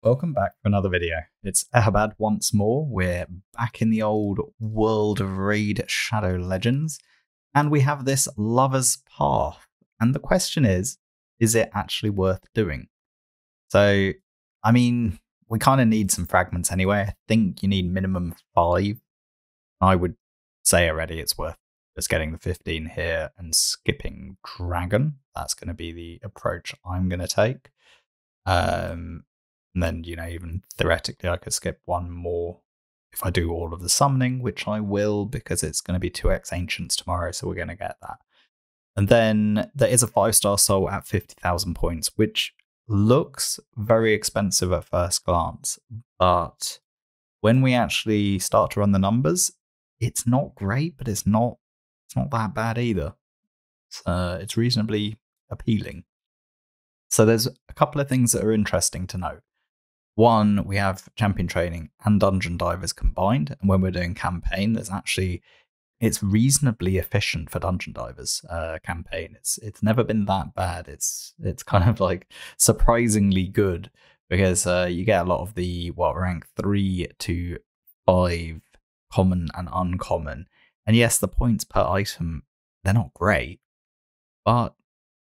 Welcome back for another video. It's Eharbad once more. We're back in the old world of Raid Shadow Legends, and we have this Lover's Path. And the question is it actually worth doing? So, I mean, we kind of need some fragments anyway. I think you need minimum 5. I would say already it's worth just getting the 15 here and skipping Dragon. That's going to be the approach I'm going to take. And then, even theoretically, I could skip one more if I do all of the summoning, which I will because it's going to be 2x Ancients tomorrow, so we're going to get that. And then there is a 5-star soul at 50,000 points, which looks very expensive at first glance. But when we actually start to run the numbers, it's not great, but it's not that bad either. It's reasonably appealing. So there's a couple of things that are interesting to note. One, we have champion training and dungeon divers combined, and when we're doing campaign, it's reasonably efficient for dungeon divers campaign. It's never been that bad. It's kind of like surprisingly good because you get a lot of the rank 3 to 5 common and uncommon, and yes, the points per item, they're not great, but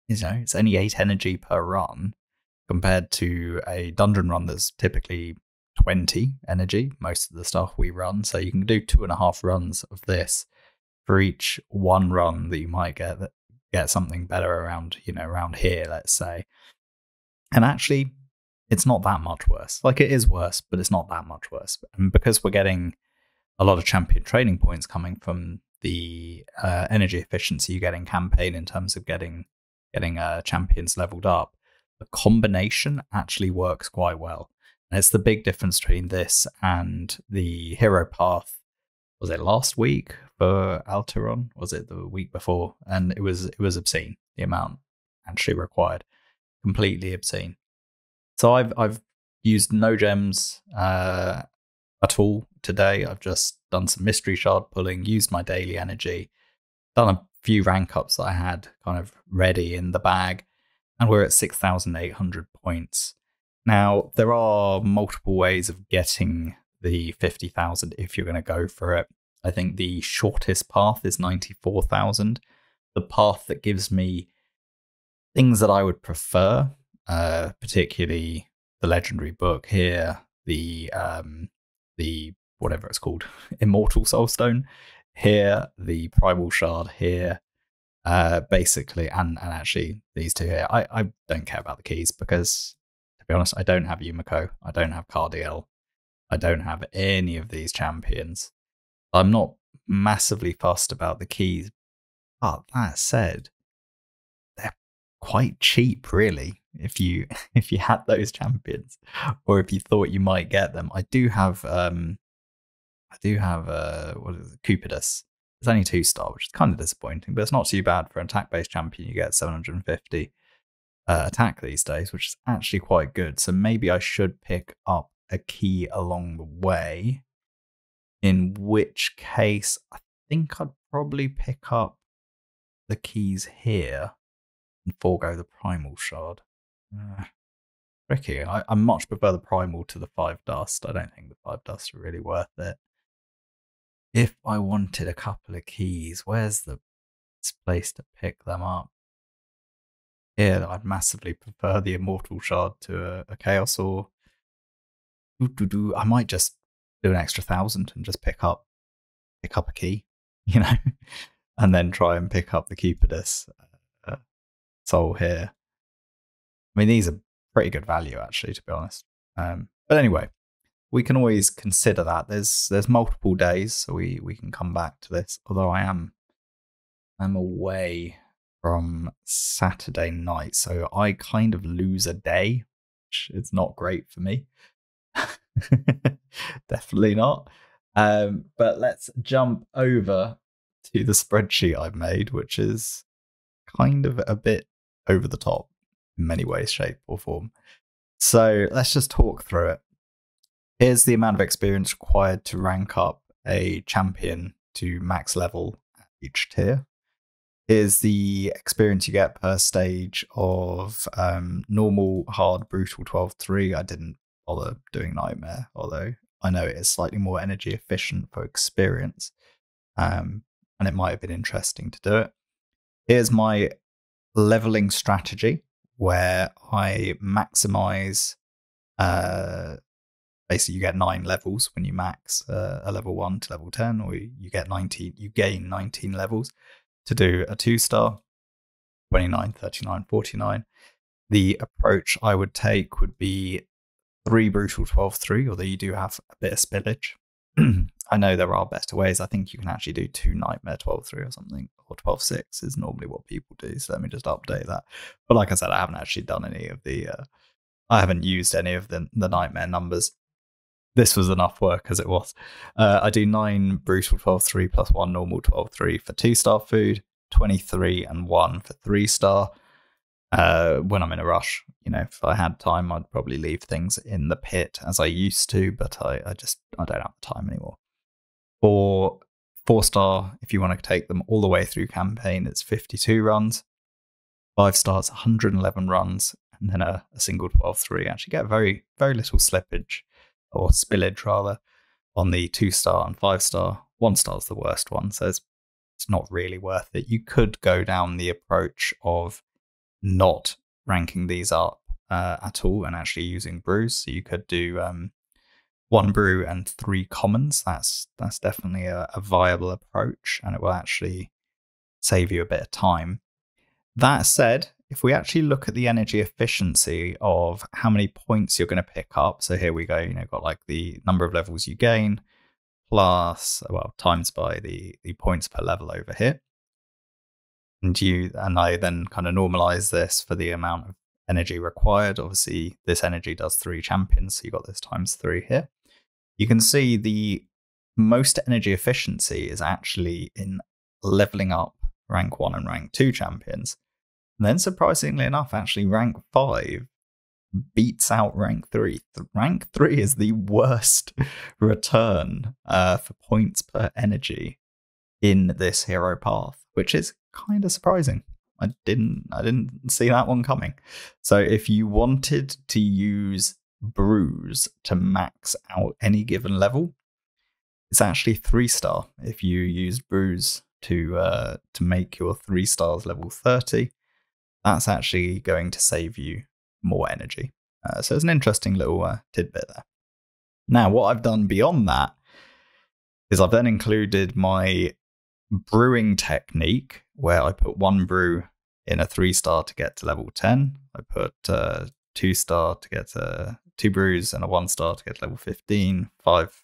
it's only 8 energy per run. Compared to a dungeon run that's typically 20 energy, most of the stuff we run. So you can do 2.5 runs of this for each one run that you might get something better around here, let's say. And actually, it's not that much worse. Like, it is worse, but it's not that much worse. And because we're getting a lot of champion training points coming from the energy efficiency you get in campaign in terms of getting champions leveled up, the combination actually works quite well. And it's the big difference between this and the hero path. Was it last week for Alteron? Was it the week before? And it was obscene, the amount actually required. Completely obscene. So I've used no gems at all today. I've just done some mystery shard pulling, used my daily energy, done a few rank ups that I had kind of ready in the bag. And we're at 6,800 points. Now, there are multiple ways of getting the 50,000 if you're going to go for it. I think the shortest path is 94,000. The path that gives me things that I would prefer, particularly the legendary book here, the whatever it's called, Immortal Soulstone here, the Primal Shard here, basically, and actually these two here. I don't care about the keys because, to be honest, I don't have Yumiko, I don't have Cardiel, I don't have any of these champions. I'm not massively fussed about the keys, but that said, they're quite cheap, really. If you had those champions, or if you thought you might get them. I do have what is it, Cupidus. It's only 2-star, which is kind of disappointing, but it's not too bad for an attack-based champion. You get 750 attack these days, which is actually quite good. So maybe I should pick up a key along the way, in which case I think I'd probably pick up the keys here and forego the Primal Shard. Tricky. I much prefer the Primal to the 5 Dust. I don't think the 5 Dust are really worth it. If I wanted a couple of keys, where's the best place to pick them up? Here, I'd massively prefer the Immortal Shard to a Chaos Ore. I might just do an extra 1,000 and just pick up a key, and then try and pick up the Cupidus soul here. I mean, these are pretty good value, actually, to be honest. But anyway, we can always consider that. There's multiple days, so we can come back to this. Although I'm away from Saturday night, so I kind of lose a day, which is not great for me. Definitely not. But let's jump over to the spreadsheet I've made, which is kind of a bit over the top in many ways, shape, or form. So let's just talk through it. Here's the amount of experience required to rank up a champion to max level at each tier. Here's the experience you get per stage of normal, hard, brutal 12-3. I didn't bother doing Nightmare, although I know it is slightly more energy efficient for experience. And it might have been interesting to do it. Here's my leveling strategy where I maximize. Basically, you get 9 levels when you max a level 1 to level 10, or you get 19. You gain 19 levels to do a 2-star, 29, 39, 49. The approach I would take would be 3 brutal 12-3, although you do have a bit of spillage. I know there are better ways. I think you can actually do 2 nightmare 12-3 or something, or 12-6 is normally what people do. So let me just update that. But like I said, I haven't actually done any of the. I haven't used any of the nightmare numbers. This was enough work as it was. I do 9 brutal 12-3 plus 1 normal 12-3 for 2-star food, 23 and 1 for 3-star. When I'm in a rush, if I had time, I'd probably leave things in the pit as I used to, but I don't have the time anymore. For 4-star, if you want to take them all the way through campaign, it's 52 runs. 5-star, 111 runs, and then a single 12-3. Actually get very, very little slippage, or spillage rather, on the 2-star and 5-star. 1-star is the worst one, so it's not really worth it. You could go down the approach of not ranking these up at all and actually using brews. So you could do 1 brew and 3 commons. That's definitely a viable approach, and it will actually save you a bit of time. That said, if we actually look at the energy efficiency of how many points you're going to pick up, so here we go, got like the number of levels you gain plus, times by the points per level over here. And I then kind of normalize this for the amount of energy required. Obviously, this energy does 3 champions, so you got this times 3 here. You can see the most energy efficiency is actually in leveling up rank 1 and rank 2 champions. And then, surprisingly enough, actually rank 5 beats out rank 3. Rank 3 is the worst return for points per energy in this hero path, which is kind of surprising. I didn't see that one coming. So if you wanted to use brews to max out any given level, it's actually 3-star. If you use brews to make your 3 stars level 30, that's actually going to save you more energy. So it's an interesting little tidbit there. Now, what I've done beyond that is I've then included my brewing technique, where I put 1 brew in a 3-star to get to level 10. I put 2-star to get 2 brews and a 1-star to get to level 15, 5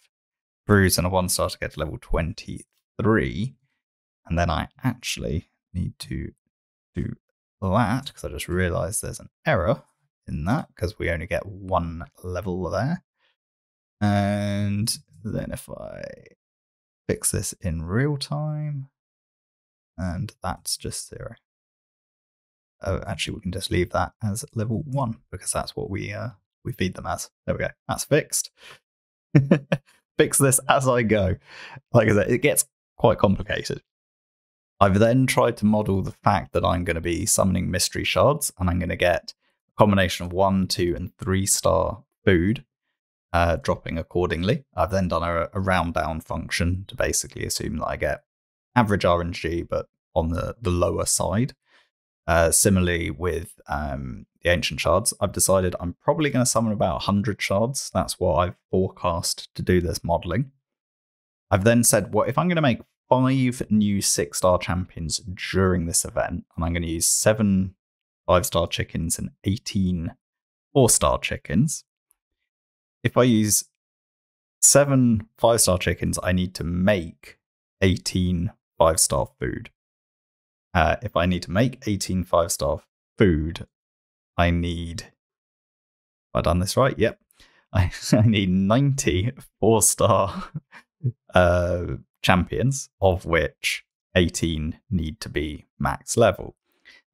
brews and a 1-star to get to level 23. And then I actually need to do that, because I just realized there's an error in that, because we only get 1 level there. And then if I fix this in real time, and that's just 0. Oh, actually, we can just leave that as level 1, because that's what we feed them as. There we go. That's fixed. Fix this as I go. Like I said, it gets quite complicated. I've then tried to model the fact that I'm going to be summoning mystery shards, and I'm going to get a combination of 1, 2, and 3-star food dropping accordingly. I've then done a round down function to basically assume that I get average RNG, but on the lower side. Similarly with the ancient shards, I've decided I'm probably going to summon about 100 shards. That's what I've forecast to do this modeling. I've then said, well, if I'm going to make 5 new 6-star champions during this event, and I'm going to use 7 5-star chickens and 18 4-star chickens. If I use 7 5-star chickens, I need to make 18 5-star food. If I need to make 18 5-star food, I need... Have I done this right? Yep. I need 90 4-star champions, of which 18 need to be max level.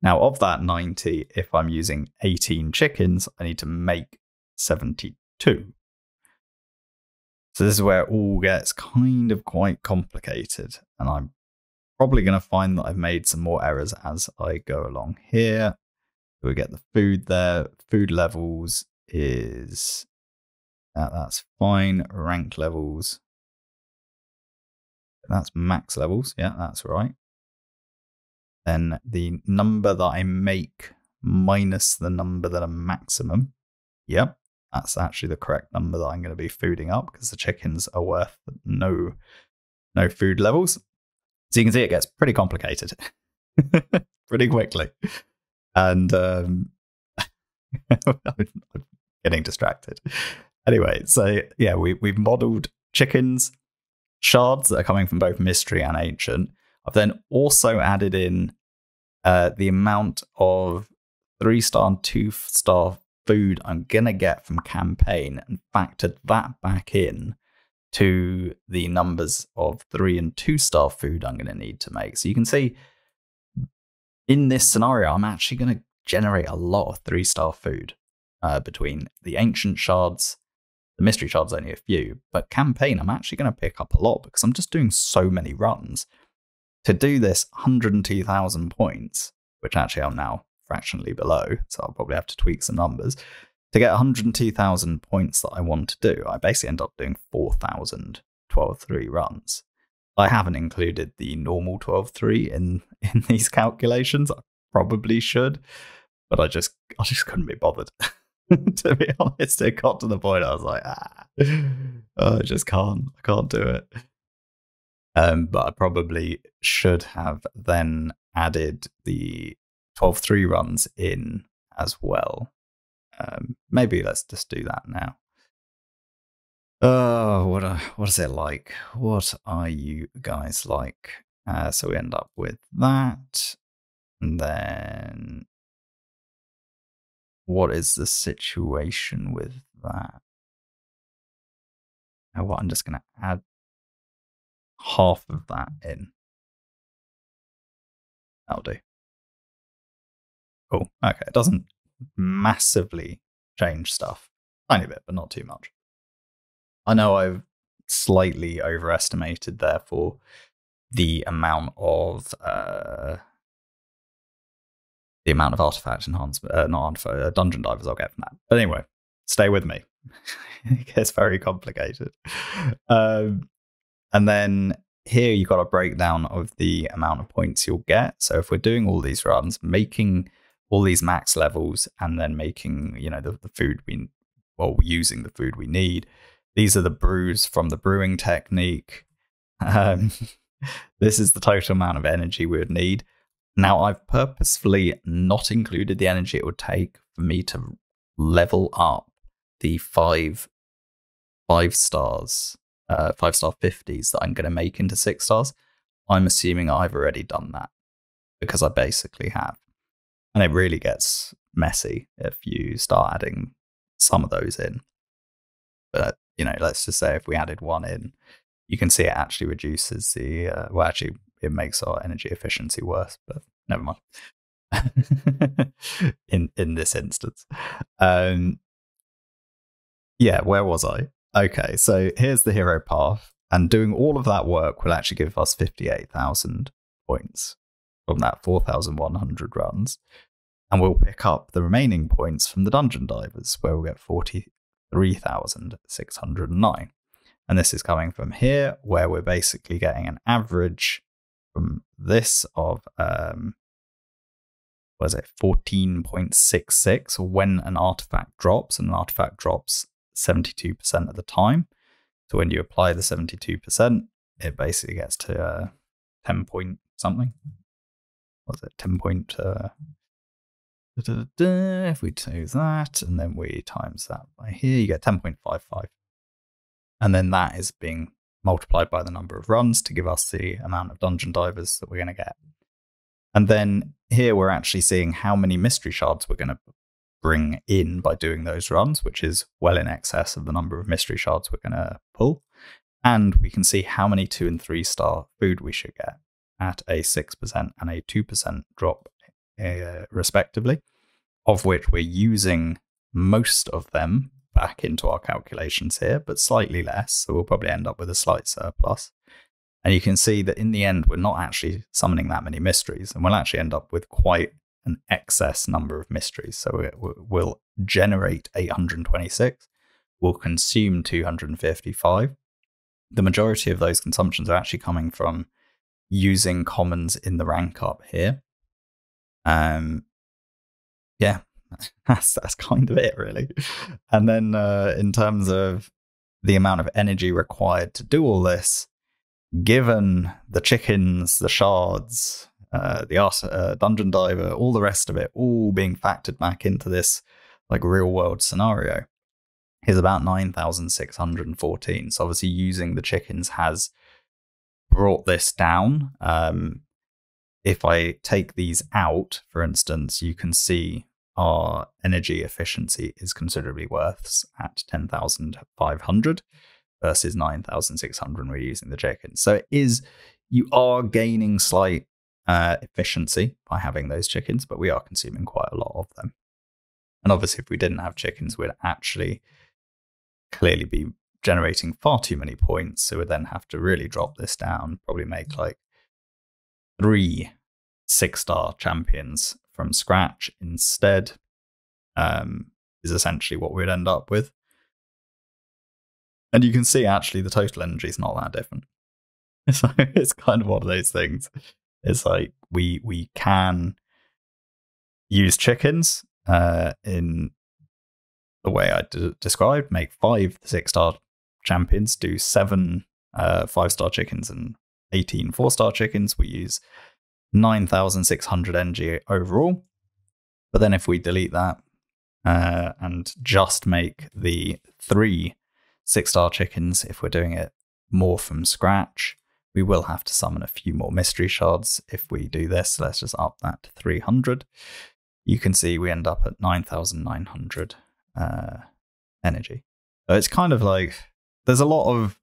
Now, of that 90, if I'm using 18 chickens, I need to make 72. So this is where it all gets kind of quite complicated, and I'm probably going to find that I've made some more errors as I go along here. We get the food there. Food levels is That's fine. Rank levels. That's max levels. Yeah, that's right. Then the number that I make minus the number that I'm maximum. Yep, that's actually the correct number that I'm going to be fooding up because the chickens are worth no food levels. So you can see it gets pretty complicated pretty quickly. And I'm getting distracted. Anyway, so yeah, we've modeled chickens, shards that are coming from both mystery and ancient. I've then also added in the amount of 3-star and 2-star food I'm going to get from campaign and factored that back in to the numbers of 3 and 2-star food I'm going to need to make. So you can see in this scenario, I'm actually going to generate a lot of 3-star food between the ancient shards. The mystery shards only a few, but campaign I'm actually going to pick up a lot because I'm just doing so many runs. To do this 102,000 points, which actually I'm now fractionally below, so I'll probably have to tweak some numbers. To get 102,000 points that I want to do, I basically end up doing 4,000 12-3 runs. I haven't included the normal 12-3 in these calculations. I probably should, but I just couldn't be bothered. To be honest, it got to the point I was like, I just can't. I can't do it. But I probably should have then added the 12-3 runs in as well. Maybe let's just do that now. Oh, what is it like? What are you guys like? So we end up with that. And then what is the situation with that? Oh, well, I'm just going to add half of that in. That'll do. Cool. Okay, it doesn't massively change stuff. Tiny bit, but not too much. I know I've slightly overestimated, therefore, the amount of artifact enhancement, not dungeon divers I'll get from that. But anyway, stay with me. It gets very complicated. And then here you've got a breakdown of the amount of points you'll get. So if we're doing all these runs, making all these max levels, and then making, the food using the food we need. These are the brews from the brewing technique. This is the total amount of energy we would need. Now, I've purposefully not included the energy it would take for me to level up the 5 stars, 5-star 50s that I'm going to make into 6 stars. I'm assuming I've already done that because I basically have. And it really gets messy if you start adding some of those in. But, let's just say if we added one in, you can see it actually reduces the, it makes our energy efficiency worse, but never mind. in this instance. Yeah, where was I? Okay, so here's the hero path, and doing all of that work will actually give us 58,000 points from that 4,100 runs. And we'll pick up the remaining points from the dungeon divers, where we'll get 43,609. And this is coming from here, where we're basically getting an average from this of 14.66 when an artifact drops, and an artifact drops 72% of the time. So when you apply the 72%, it basically gets to 10 point something. What's it? 10 point. If we do that and then we times that by here, you get 10.55. And then that is being multiplied by the number of runs to give us the amount of dungeon divers that we're going to get. And then here we're actually seeing how many mystery shards we're going to bring in by doing those runs, which is well in excess of the number of mystery shards we're going to pull. And we can see how many 2 and 3 star food we should get at a 6% and a 2% drop respectively, of which we're using most of them back into our calculations here, but slightly less. So we'll probably end up with a slight surplus. And you can see that in the end, we're not actually summoning that many mysteries, and we'll actually end up with quite an excess number of mysteries. So we'll generate 826, will consume 255. The majority of those consumptions are actually coming from using commons in the rank up here. Yeah, that's kind of it, really. And then in terms of the amount of energy required to do all this, given the chickens, the shards, the dungeon diver, all the rest of it, all being factored back into this like real world scenario, is about 9,614. So obviously using the chickens has brought this down. If I take these out, for instance, you can see our energy efficiency is considerably worse at 10,500 versus 9,600 when we're using the chickens. So it is, you are gaining slight efficiency by having those chickens, but we are consuming quite a lot of them. And obviously, if we didn't have chickens, we'd actually clearly be generating far too many points. So we'd then have to really drop this down, probably make like 3 6-star champions from scratch instead, is essentially what we'd end up with. And you can see actually the total energy is not that different. So it's kind of one of those things. It's like we can use chickens in the way I described, make 5 6-star champions, do 7 5-star chickens and 18 4-star chickens. We use 9,600 energy overall. But then if we delete that and just make the 3 6-star chickens, if we're doing it more from scratch, we will have to summon a few more mystery shards if we do this. Let's just up that to 300. You can see we end up at 9,900 energy. So it's kind of like there's a lot of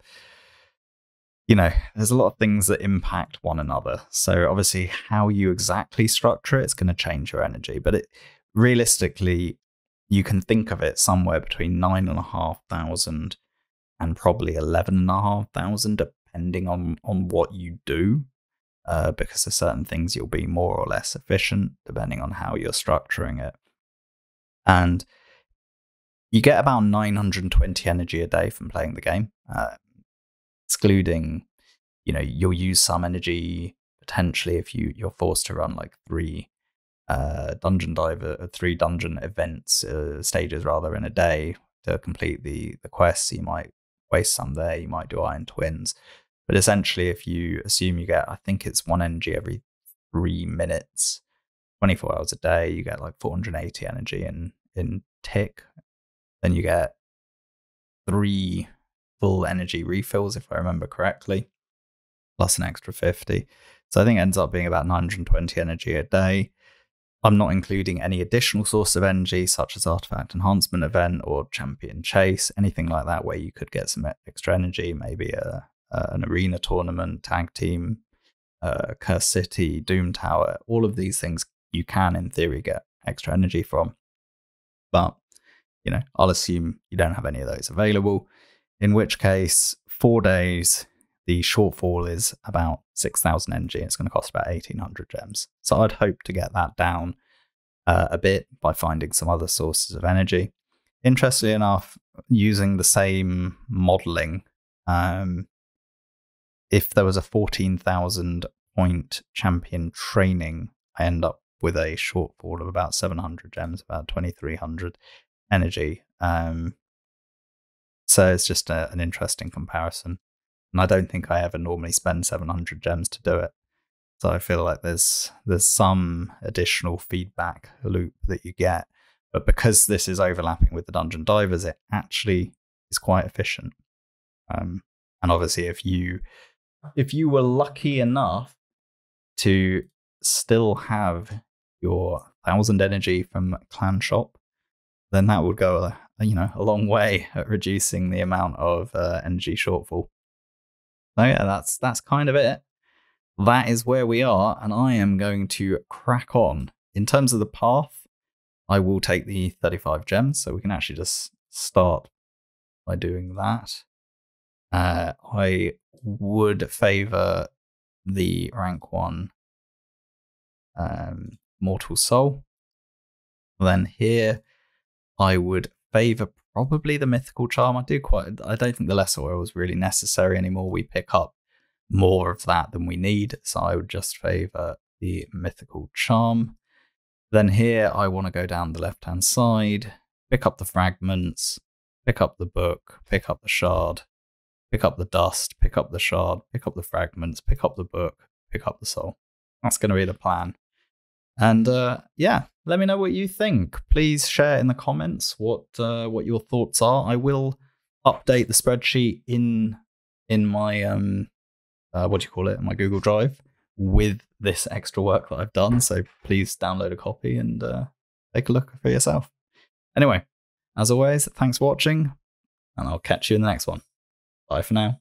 things that impact one another. So obviously how you exactly structure it's going to change your energy, but realistically you can think of it somewhere between 9,500 and probably 11,500 depending on what you do, because there's certain things you'll be more or less efficient depending on how you're structuring it. And you get about 920 energy a day from playing the game, excluding, you'll use some energy potentially if you're forced to run like 3 dungeon events, stages rather, in a day to complete the quests. You might waste some there, you might do Iron Twins. But essentially, if you assume you get, I think it's 1 energy every 3 minutes, 24 hours a day, you get like 480 energy in tick. Then you get 3 full energy refills, if I remember correctly, plus an extra 50. So I think it ends up being about 920 energy a day. I'm not including any additional source of energy, such as Artifact Enhancement Event or Champion Chase, anything like that, where you could get some extra energy, maybe an arena tournament, tag team, Curse City, Doom Tower. All of these things you can, in theory, get extra energy from. But, I'll assume you don't have any of those available, in which case, 4 days, the shortfall is about 6,000 energy. It's going to cost about 1,800 gems. So I'd hope to get that down a bit by finding some other sources of energy. Interestingly enough, using the same modeling, if there was a 14,000 point champion training, I end up with a shortfall of about 700 gems, about 2,300 energy. So it's just an interesting comparison. And I don't think I ever normally spend 700 gems to do it. So I feel like there's some additional feedback loop that you get. But because this is overlapping with the dungeon divers, it actually is quite efficient. And obviously, if you were lucky enough to still have your 1,000 energy from Clan Shop, then that would go a long way at reducing the amount of energy shortfall. So yeah, that's kind of it. That is where we are, and I am going to crack on. In terms of the path, I will take the 35 gems, so we can actually just start by doing that. I would favour the rank 1 Mortal Soul. Then here, I would favour probably the mythical charm. I don't think the lesser oil is really necessary anymore. We pick up more of that than we need, so I would just favor the mythical charm. Then here I want to go down the left hand side, pick up the fragments, pick up the book, pick up the shard, pick up the dust, pick up the shard, pick up the fragments, pick up the book, pick up the soul. That's going to be the plan. And yeah, let me know what you think. Please share in the comments what your thoughts are. I will update the spreadsheet in my my Google Drive with this extra work that I've done. So please download a copy and take a look for yourself. Anyway, as always, thanks for watching, and I'll catch you in the next one. Bye for now.